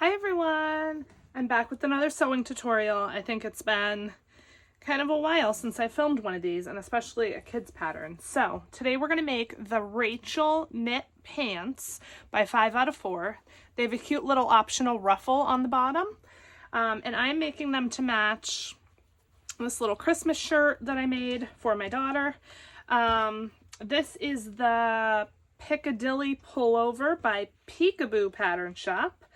Hi everyone! I'm back with another sewing tutorial. I think it's been kind of a while since I filmed one of these, and especially a kid's pattern. So today we're going to make the Rachel knit pants by 5 out of 4. They have a cute little optional ruffle on the bottom, and I'm making them to match this little Christmas shirt that I made for my daughter. This is the Piccadilly pullover by Peekaboo Pattern Shop.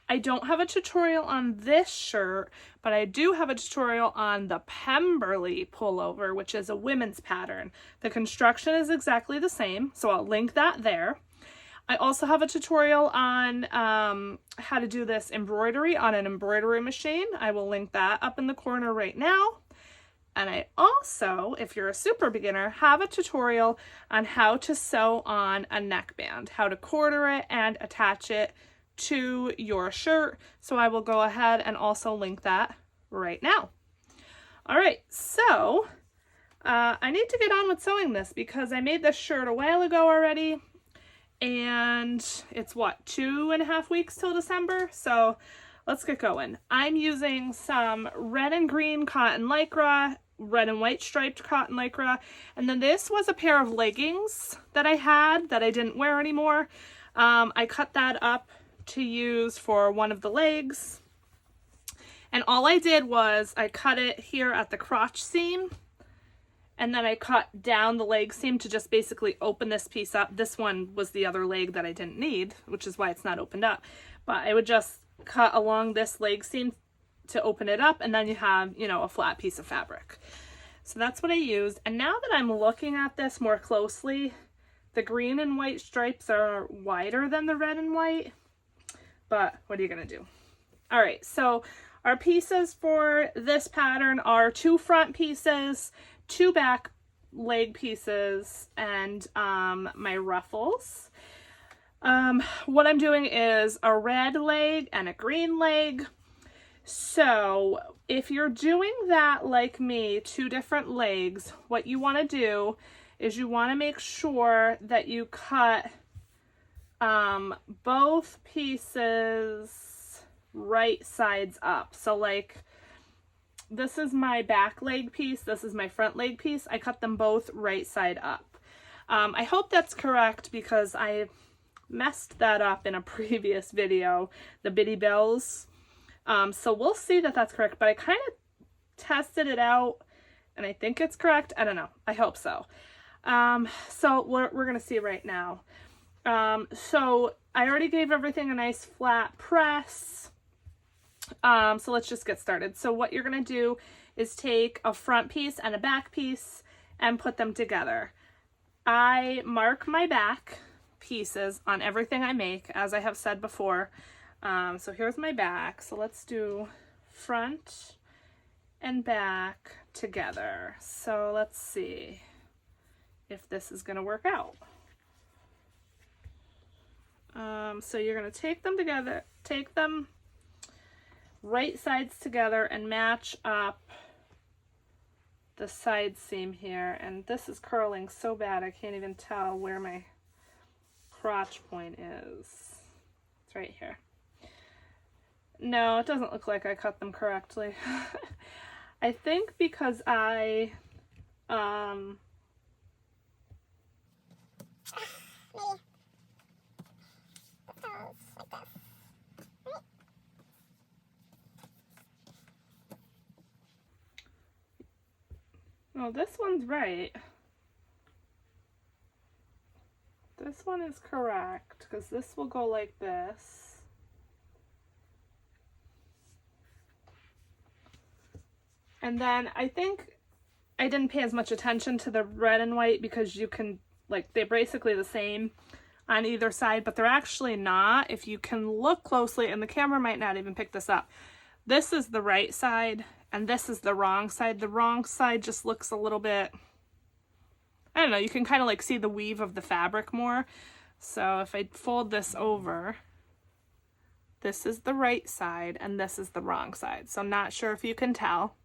I don't have a tutorial on this shirt, but I do have a tutorial on the Pemberley pullover, which is a women's pattern. The construction is exactly the same, so I'll link that there. I also have a tutorial on how to do this embroidery on an embroidery machine. I will link that up in the corner right now. And I also, if you're a super beginner, have a tutorial on how to sew on a neckband, how to quarter it and attach it to your shirt. So I will go ahead and also link that right now. All right, so I need to get on with sewing this because I made this shirt a while ago already, and it's what, 2.5 weeks till December? So let's get going. I'm using some red and green cotton lycra, red and white striped cotton lycra, and then this was a pair of leggings that I had that I didn't wear anymore. I cut that up to use for one of the legs, and all I did was I cut it here at the crotch seam, and then I cut down the leg seam to just basically open this piece up. This one was the other leg that I didn't need, which is why it's not opened up, but I would just cut along this leg seam to open it up, and then you have, you know, a flat piece of fabric. So that's what I used. And now that I'm looking at this more closely, the green and white stripes are wider than the red and white, but what are you gonna do? All right, so our pieces for this pattern are 2 front pieces, 2 back leg pieces, and my ruffles. What I'm doing is a red leg and a green leg. So if you're doing that like me, 2 different legs, what you want to do is you want to make sure that you cut both pieces right sides up. So like, this is my back leg piece, this is my front leg piece. I cut them both right side up. I hope that's correct because I messed that up in a previous video, the bitty bells. So we'll see that that's correct, but I kind of tested it out and I think it's correct. I don't know. I hope so. So we're going to see right now. So I already gave everything a nice flat press. So let's just get started. So what you're going to do is take a front piece and a back piece and put them together. I mark my back pieces on everything I make, as I have said before. So here's my back. So let's do front and back together. So let's see if this is going to work out. So you're going to take them together, take them right sides together and match up the side seam here. And this is curling so bad I can't even tell where my crotch point is. It's right here. No, it doesn't look like I cut them correctly. I think because I oh, this one's right. This one is correct because this will go like this. And then I think I didn't pay as much attention to the red and white because you can, like, they're basically the same on either side, but they're actually not. If you can look closely, and the camera might not even pick this up, this is the right side and this is the wrong side. The wrong side just looks a little bit, I don't know, you can kind of like see the weave of the fabric more. So if I fold this over, this is the right side and this is the wrong side. So I'm not sure if you can tell.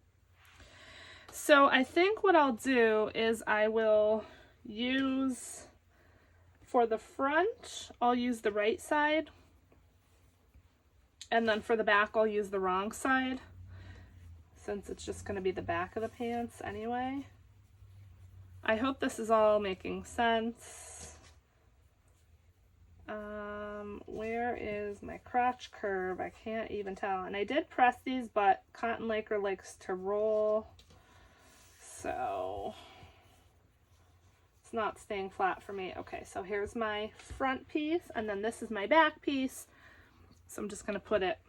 So I think what I'll do is I will use, for the front, I'll use the right side, And then for the back, I'll use the wrong side, since it's just going to be the back of the pants anyway. I hope this is all making sense. Where is my crotch curve? I can't even tell. And I did press these, but cotton lycra likes to roll, so it's not staying flat for me. Okay, so here's my front piece, and then this is my back piece. So I'm just going to put it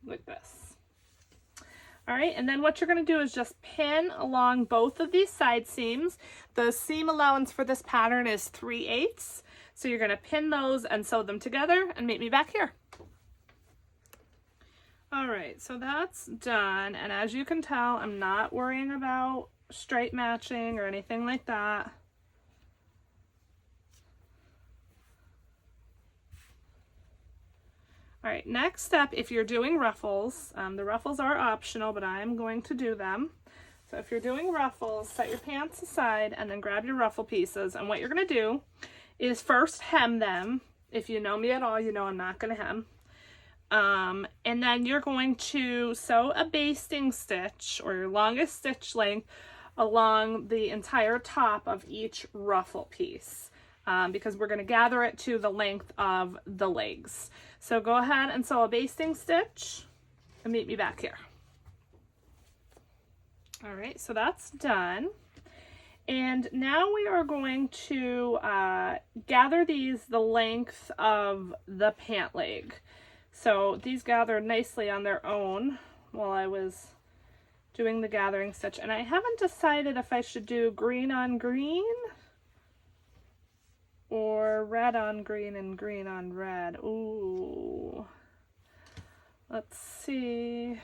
like this. All right, and then what you're going to do is just pin along both of these side seams. The seam allowance for this pattern is 3/8. So you're going to pin those and sew them together and meet me back here. All right, so that's done. And as you can tell, I'm not worrying about stripe matching or anything like that. All right, next step, if you're doing ruffles, the ruffles are optional, but I am going to do them. So if you're doing ruffles, set your pants aside and then grab your ruffle pieces. And what you're going to do is first hem them. If you know me at all, you know I'm not going to hem. And then you're going to sew a basting stitch, or your longest stitch length, along the entire top of each ruffle piece, because we're going to gather it to the length of the legs. So go ahead and sew a basting stitch and meet me back here. All right, so that's done. And now we are going to gather these the length of the pant leg. So these gathered nicely on their own while I was doing the gathering stitch. And I haven't decided if I should do green on green or red on green and green on red. Ooh. Let's see.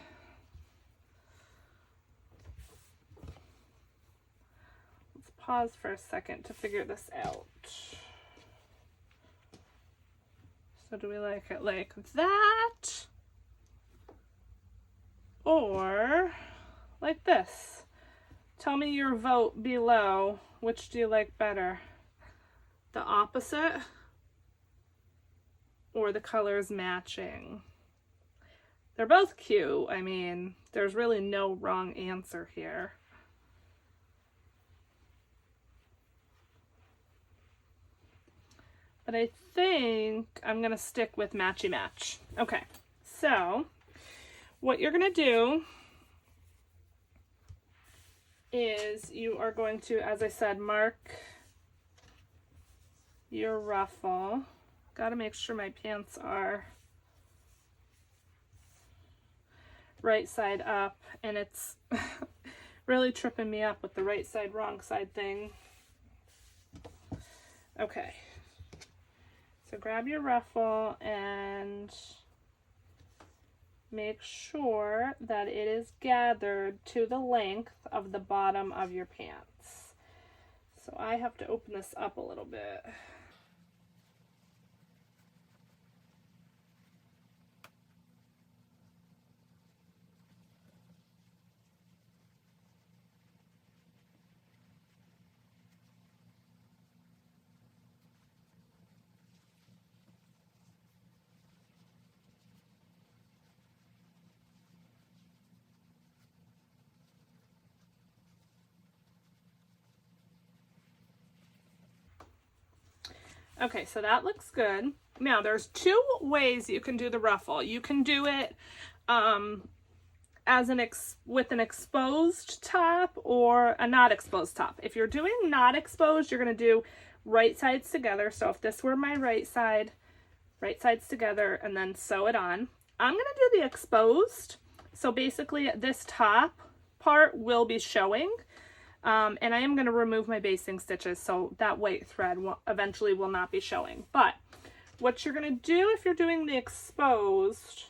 Pause for a second to figure this out. So do we like it like that? Or like this? Tell me your vote below. Which do you like better? The opposite or the colors matching? They're both cute. I mean, there's really no wrong answer here. But I think I'm going to stick with matchy match. Okay, so what you're going to do is you are going to, as I said, mark your ruffle. Got to make sure my pants are right side up, and it's really tripping me up with the right side, wrong side thing. Okay. So grab your ruffle and make sure that it is gathered to the length of the bottom of your pants. So I have to open this up a little bit. Okay, so that looks good. Now, there's two ways you can do the ruffle. You can do it as with an exposed top or a not exposed top. If you're doing not exposed, you're going to do right sides together. So if this were my right sides together, and then sew it on. I'm going to do the exposed. So basically, this top part will be showing. And I am going to remove my basting stitches so that white thread eventually will not be showing. But what you're going to do if you're doing the exposed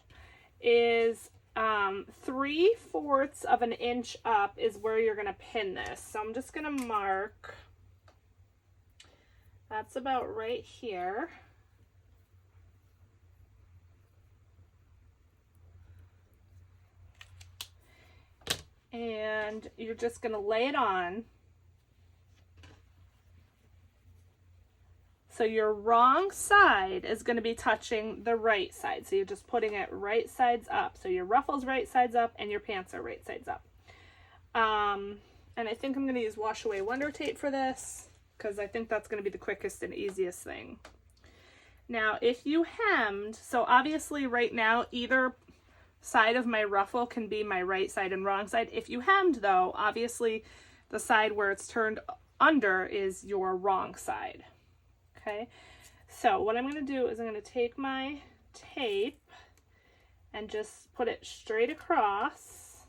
is 3/4 of an inch up is where you're going to pin this. So I'm just going to mark, that's about right here. And you're just going to lay it on So your wrong side is going to be touching the right side. So you're just putting it right sides up. So your ruffles right sides up and your pants are right sides up. And I think I'm going to use wash away wonder tape for this because I think that's going to be the quickest and easiest thing. Now, if you hemmed, so obviously right now either side of my ruffle can be my right side and wrong side. If you hemmed though, obviously the side where it's turned under is your wrong side. Okay, so what I'm going to do is I'm going to take my tape and just put it straight across.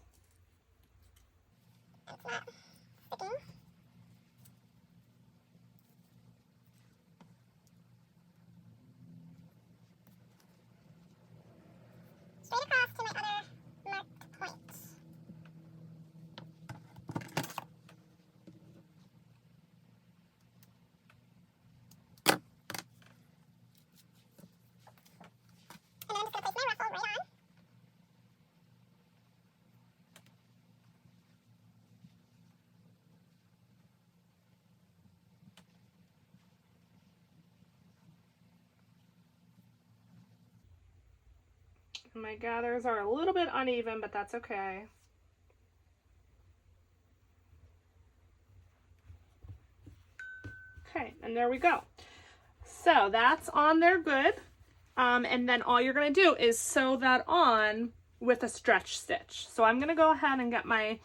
Straight across to my other marked points. And then I'm just going to place my ruffle right on. My gathers are a little bit uneven, but that's okay. Okay, and there we go. So that's on there good. And then all you're going to do is sew that on with a stretch stitch. So I'm going to go ahead and get my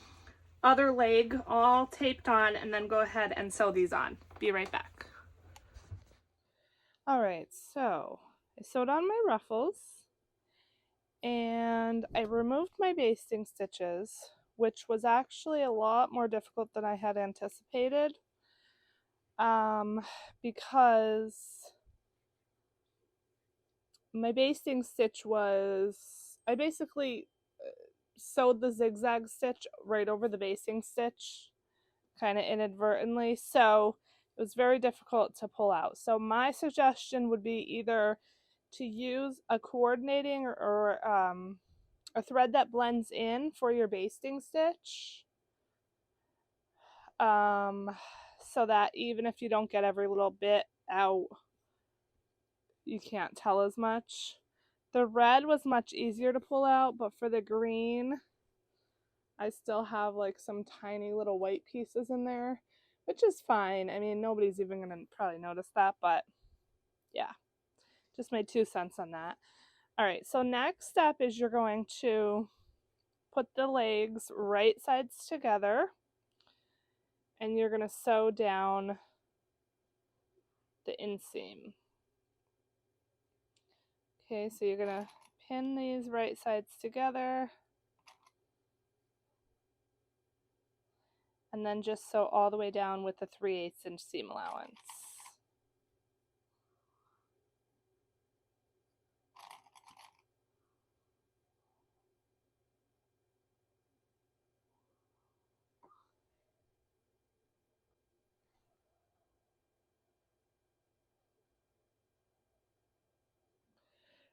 other leg all taped on and then go ahead and sew these on. Be right back. All right, so I sewed on my ruffles and I removed my basting stitches, which was actually a lot more difficult than I had anticipated, because my basting stitch was, I basically sewed the zigzag stitch right over the basting stitch kind of inadvertently, so it was very difficult to pull out. So my suggestion would be either to use a coordinating or a thread that blends in for your basting stitch, so that even if you don't get every little bit out, you can't tell as much. The red was much easier to pull out, but for the green, I still have like some tiny little white pieces in there, which is fine. I mean, nobody's even going to probably notice that, but yeah, just my 2 cents on that. All right, so next step is you're going to put the legs right sides together and you're going to sew down the inseam. Okay, so you're going to pin these right sides together and then just sew all the way down with the 3/8 inch seam allowance.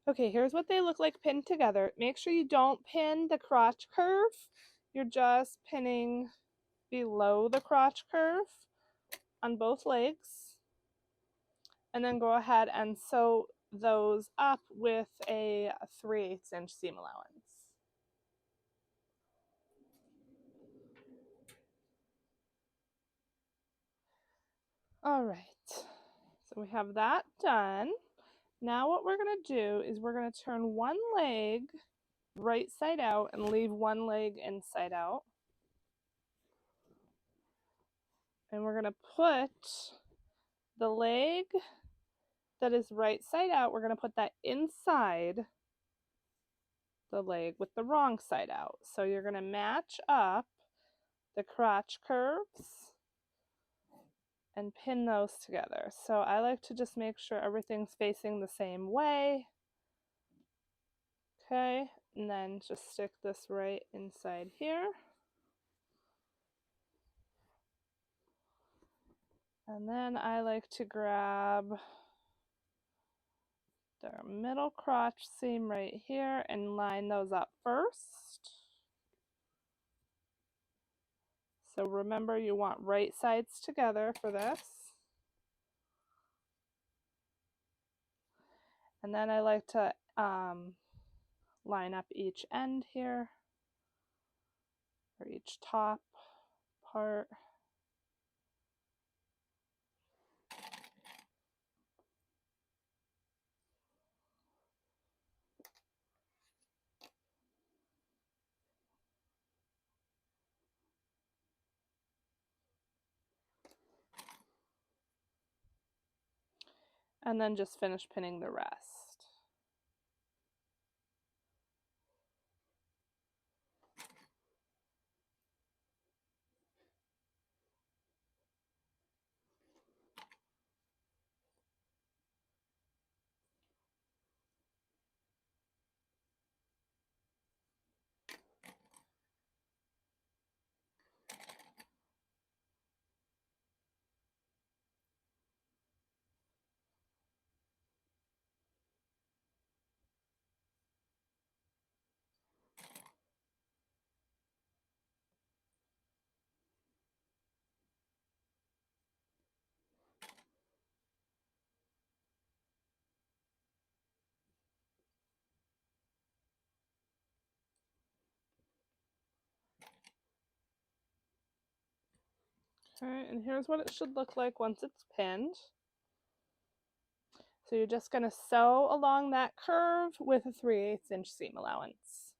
Okay, here's what they look like pinned together. Make sure you don't pin the crotch curve. You're just pinning below the crotch curve on both legs. And then go ahead and sew those up with a 3/8 inch seam allowance. All right, so we have that done. Now what we're going to do is we're going to turn one leg right side out and leave one leg inside out. And we're going to put the leg that is right side out, we're going to put that inside the leg with the wrong side out. So you're going to match up the crotch curves and pin those together. So I like to just make sure everything's facing the same way. Okay, and then just stick this right inside here. And then I like to grab the middle crotch seam right here and line those up first. So remember, you want right sides together for this. And then I like to line up each end here, or each top part. And then just finish pinning the rest. Alright, and here's what it should look like once it's pinned. So you're just going to sew along that curve with a 3/8 inch seam allowance.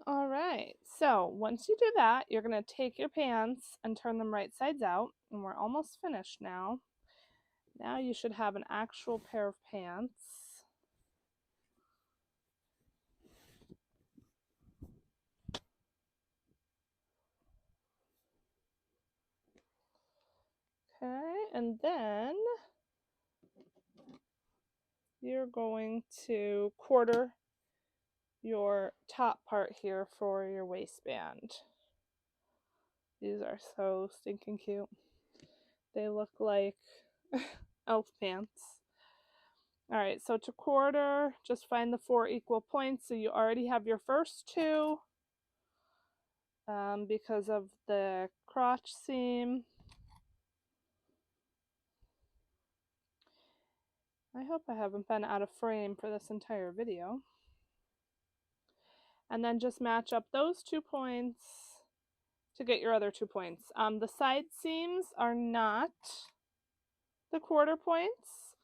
Alright, so once you do that, you're going to take your pants and turn them right sides out, and we're almost finished now. Now you should have an actual pair of pants. Okay, and then you're going to quarter your top part here for your waistband. These are so stinking cute. They look like elf pants. All right, so to quarter, just find the 4 equal points. So you already have your first 2 because of the crotch seam. I hope I haven't been out of frame for this entire video. And then just match up those 2 points to get your other 2 points. The side seams are not the quarter points.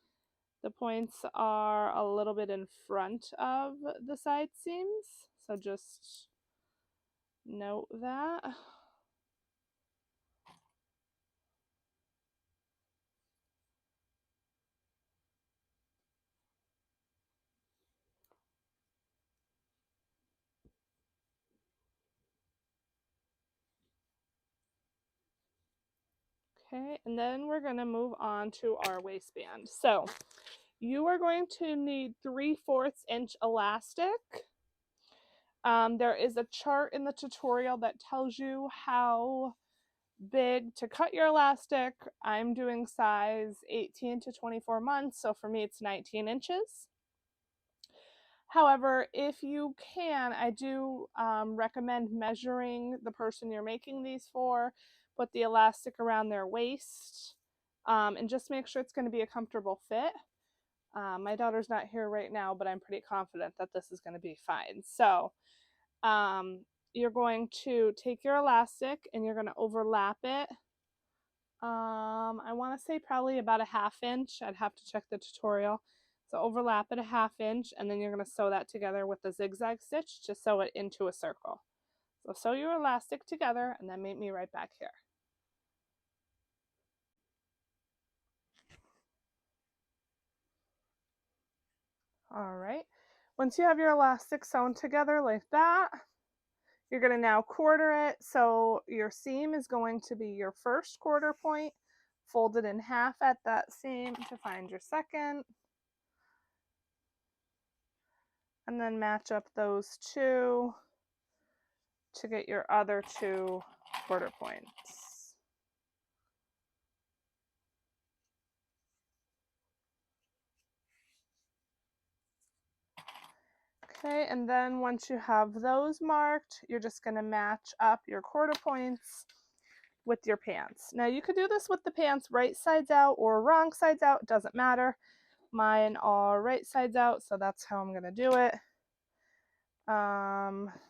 The points are a little bit in front of the side seams, so just note that. Okay, and then we're going to move on to our waistband. So you are going to need 3/4 inch elastic. There is a chart in the tutorial that tells you how big to cut your elastic. I'm doing size 18 to 24 months, so for me it's 19 inches. However, if you can, I do recommend measuring the person you're making these for, put the elastic around their waist, and just make sure it's going to be a comfortable fit. My daughter's not here right now, but I'm pretty confident that this is going to be fine. So you're going to take your elastic and you're going to overlap it. I want to say probably about a 1/2 inch. I'd have to check the tutorial. So overlap it a 1/2 inch, and then you're going to sew that together with the zigzag stitch to sew it into a circle. So sew your elastic together and then meet me right back here. All right, once you have your elastic sewn together like that, you're going to now quarter it. So your seam is going to be your first quarter point, fold it in half at that seam to find your second, and then match up those 2 to get your other 2 quarter points. Okay, and then once you have those marked, you're just going to match up your quarter points with your pants. Now you could do this with the pants right sides out or wrong sides out, it doesn't matter. Mine are right sides out, so that's how I'm going to do it.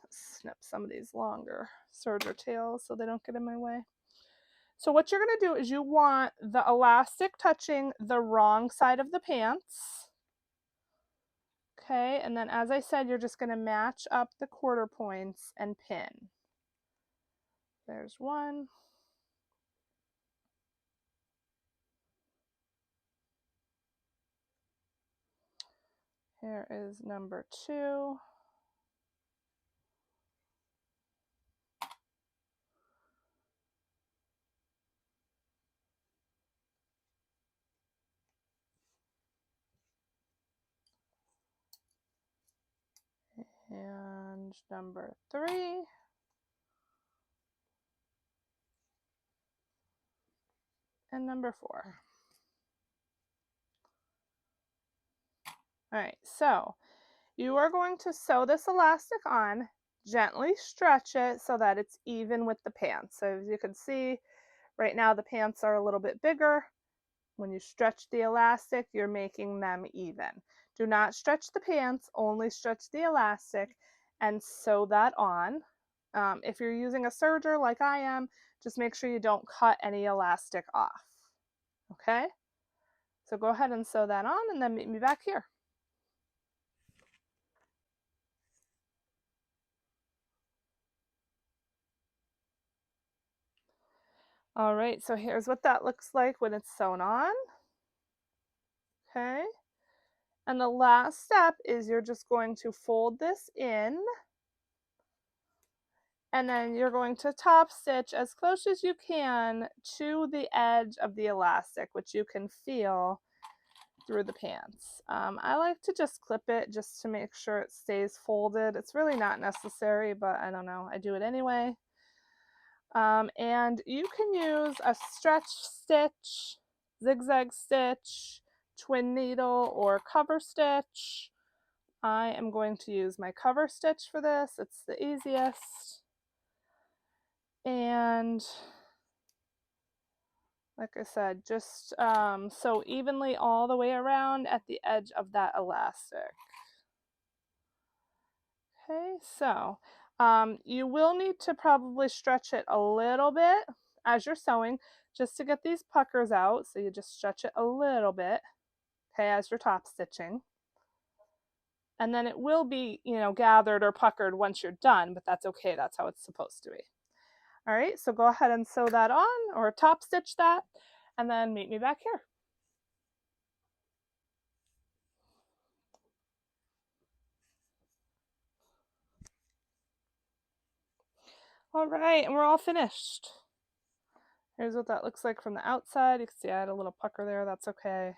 Snip some of these longer serger tails so they don't get in my way. So what you're going to do is you want the elastic touching the wrong side of the pants. Okay, and then as I said, you're just going to match up the quarter points and pin. There's one. Here is number 2. And number 3. And number 4. All right, so you are going to sew this elastic on, gently stretch it so that it's even with the pants. So as you can see, right now the pants are a little bit bigger. When you stretch the elastic, you're making them even. Do not stretch the pants, only stretch the elastic and sew that on. If you're using a serger like I am, just make sure you don't cut any elastic off. Okay? So go ahead and sew that on and then meet me back here. All right, so here's what that looks like when it's sewn on. Okay, and the last step is you're just going to fold this in, and then you're going to top stitch as close as you can to the edge of the elastic, which you can feel through the pants. I like to just clip it just to make sure it stays folded. It's really not necessary, but I don't know, I do it anyway. And you can use a stretch stitch, zigzag stitch, twin needle, or cover stitch. I am going to use my cover stitch for this. It's the easiest. And like I said, just sew evenly all the way around at the edge of that elastic. Okay, so you will need to probably stretch it a little bit as you're sewing just to get these puckers out. So you just stretch it a little bit, okay, as you're top stitching. And then it will be, gathered or puckered once you're done, but that's okay. That's how it's supposed to be. All right, so go ahead and sew that on or top stitch that, and then meet me back here. All right, and we're all finished. Here's what that looks like from the outside. You can see I had a little pucker there. That's okay.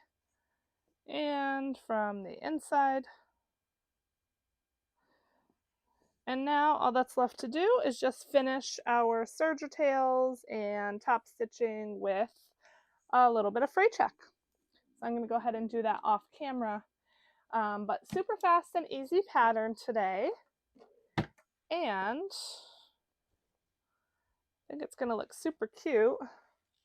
And from the inside. And now all that's left to do is just finish our serger tails and top stitching with a little bit of fray check. So I'm going to go ahead and do that off camera. But super fast and easy pattern today. And I think it's going to look super cute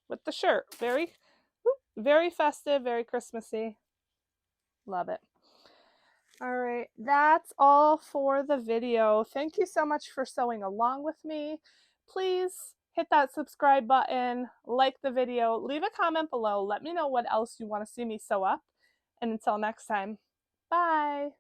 with the shirt. Very festive, very Christmassy. Love it. All right, that's all for the video. Thank you so much for sewing along with me. Please hit that subscribe button, like the video, leave a comment below. Let me know what else you want to see me sew up. And until next time, bye.